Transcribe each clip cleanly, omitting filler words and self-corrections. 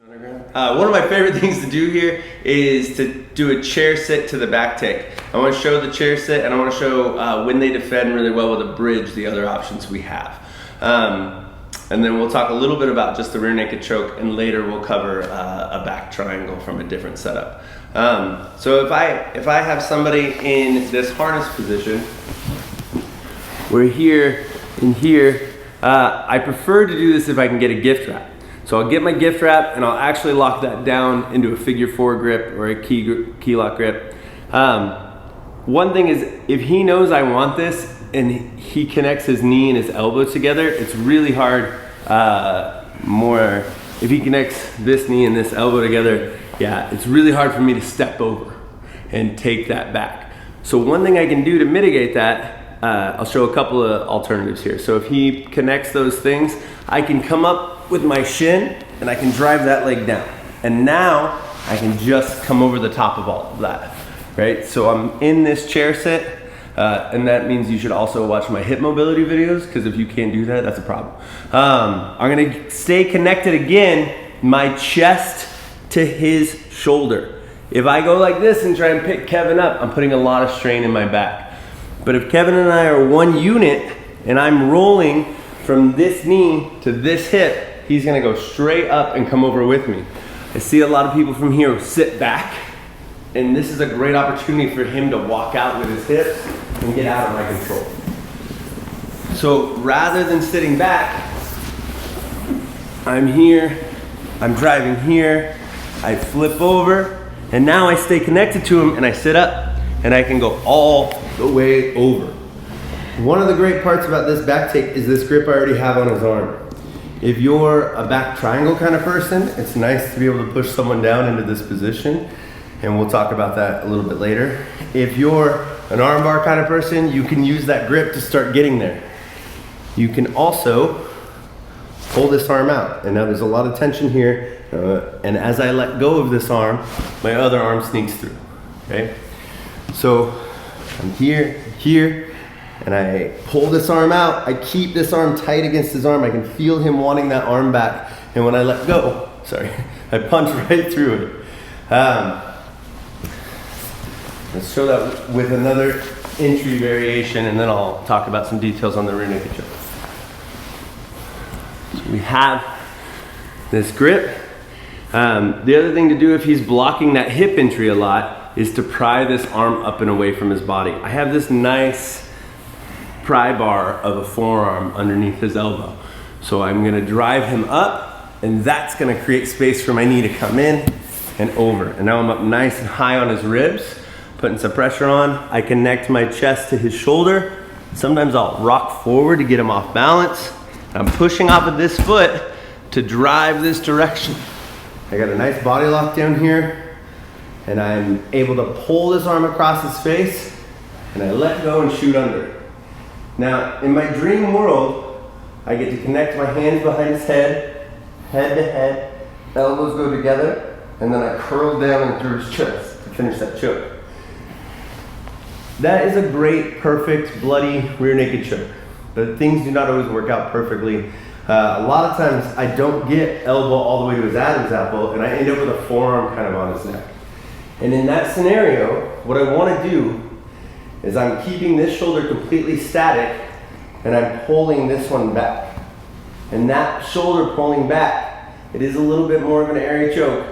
One of my favorite things to do here is to do a chair sit to the back take. I want to show the chair sit, and I want to show when they defend really well with a bridge, the other options we have. And then we'll talk a little bit about just the rear naked choke, and later we'll cover a back triangle from a different setup. So if I have somebody in this harness position, we're here and here, I prefer to do this if I can get a gift wrap. So I'll get my gift wrap and I'll actually lock that down into a figure 4 grip or a key lock grip. One thing is, if he knows I want this and he connects his knee and his elbow together, it's really hard. If he connects this knee and this elbow together, yeah, it's really hard for me to step over and take that back. So one thing I can do to mitigate that, I'll show a couple of alternatives here. So if he connects those things, I can come up with my shin and I can drive that leg down. And now I can just come over the top of all of that, right? So I'm in this chair sit, and that means you should also watch my hip mobility videos, because if you can't do that, that's a problem. I'm gonna stay connected again, my chest to his shoulder. If I go like this and try and pick Kevin up, I'm putting a lot of strain in my back. But if Kevin and I are one unit and I'm rolling from this knee to this hip, he's gonna go straight up and come over with me. I see a lot of people from here sit back, and this is a great opportunity for him to walk out with his hips and get out of my control. So rather than sitting back, I'm here, I'm driving here, I flip over, and now I stay connected to him and I sit up and I can go all the way over. One of the great parts about this back take is this grip I already have on his arm. If you're a back triangle kind of person, it's nice to be able to push someone down into this position, and we'll talk about that a little bit later. If you're an arm bar kind of person, you can use that grip to start getting there. You can also pull this arm out, and now there's a lot of tension here, and as I let go of this arm, my other arm sneaks through, okay? So I'm here, and I pull this arm out. I keep this arm tight against his arm. I can feel him wanting that arm back. And when I let go, I punch right through it. Let's show that with another entry variation, and then I'll talk about some details on the rear naked choke. So we have this grip. The other thing to do if he's blocking that hip entry a lot is to pry this arm up and away from his body. I have this nice pry bar of a forearm underneath his elbow. So I'm gonna drive him up, and that's gonna create space for my knee to come in and over. And now I'm up nice and high on his ribs, putting some pressure on. I connect my chest to his shoulder. Sometimes I'll rock forward to get him off balance. I'm pushing off of this foot to drive this direction. I got a nice body lock down here, and I'm able to pull this arm across his face, and I let go and shoot under. Now, in my dream world, I get to connect my hands behind his head to head, elbows go together, and then I curl down and through his chest to finish that choke. That is a great, perfect, bloody rear naked choke. But things do not always work out perfectly. A lot of times I don't get elbow all the way to his Adam's apple, and I end up with a forearm kind of on his neck. And in that scenario, what I want to do is I'm keeping this shoulder completely static, and I'm pulling this one back. And that shoulder pulling back, it is a little bit more of an airy choke,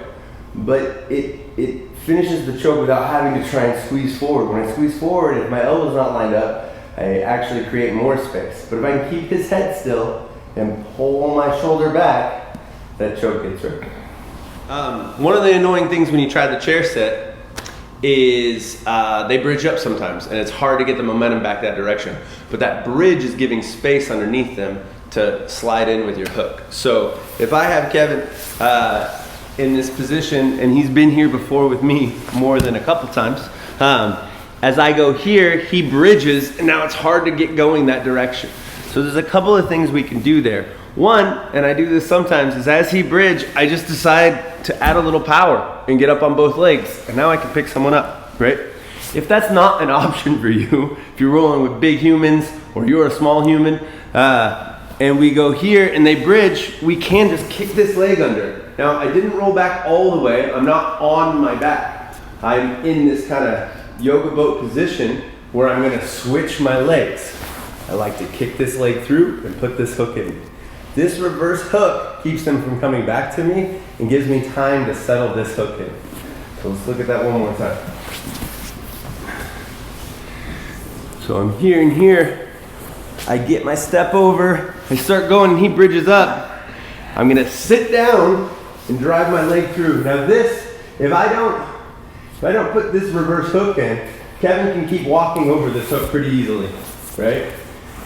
but it finishes the choke without having to try and squeeze forward. When I squeeze forward, if my elbow's not lined up, I actually create more space. But if I can keep his head still and pull my shoulder back, that choke gets right. One of the annoying things when you try the chair sit is they bridge up sometimes, and it's hard to get the momentum back that direction. But that bridge is giving space underneath them to slide in with your hook. So if I have Kevin in this position, and he's been here before with me more than a couple times, as I go here, he bridges, and now it's hard to get going that direction. So there's a couple of things we can do there. One, and I do this sometimes, is as he bridge, I just decide to add a little power and get up on both legs, and now I can pick someone up, right? If that's not an option for you, if you're rolling with big humans or you're a small human, and we go here and they bridge, we can just kick this leg under. Now, I didn't roll back all the way. I'm not on my back. I'm in this kind of yoga boat position where I'm gonna switch my legs. I like to kick this leg through and put this hook in. This reverse hook keeps them from coming back to me and gives me time to settle this hook in. So let's look at that one more time. So I'm here and here. I get my step over, I start going and he bridges up. I'm gonna sit down and drive my leg through. Now this, if I don't put this reverse hook in, Kevin can keep walking over this hook pretty easily, right?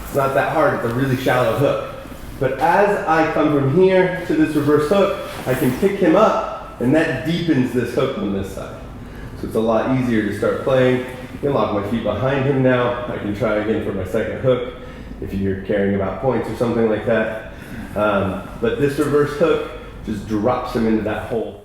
It's not that hard, it's a really shallow hook. But as I come from here to this reverse hook, I can pick him up and that deepens this hook on this side. So it's a lot easier to start playing. I can lock my feet behind him now. I can try again for my second hook if you're caring about points or something like that. But this reverse hook just drops him into that hole.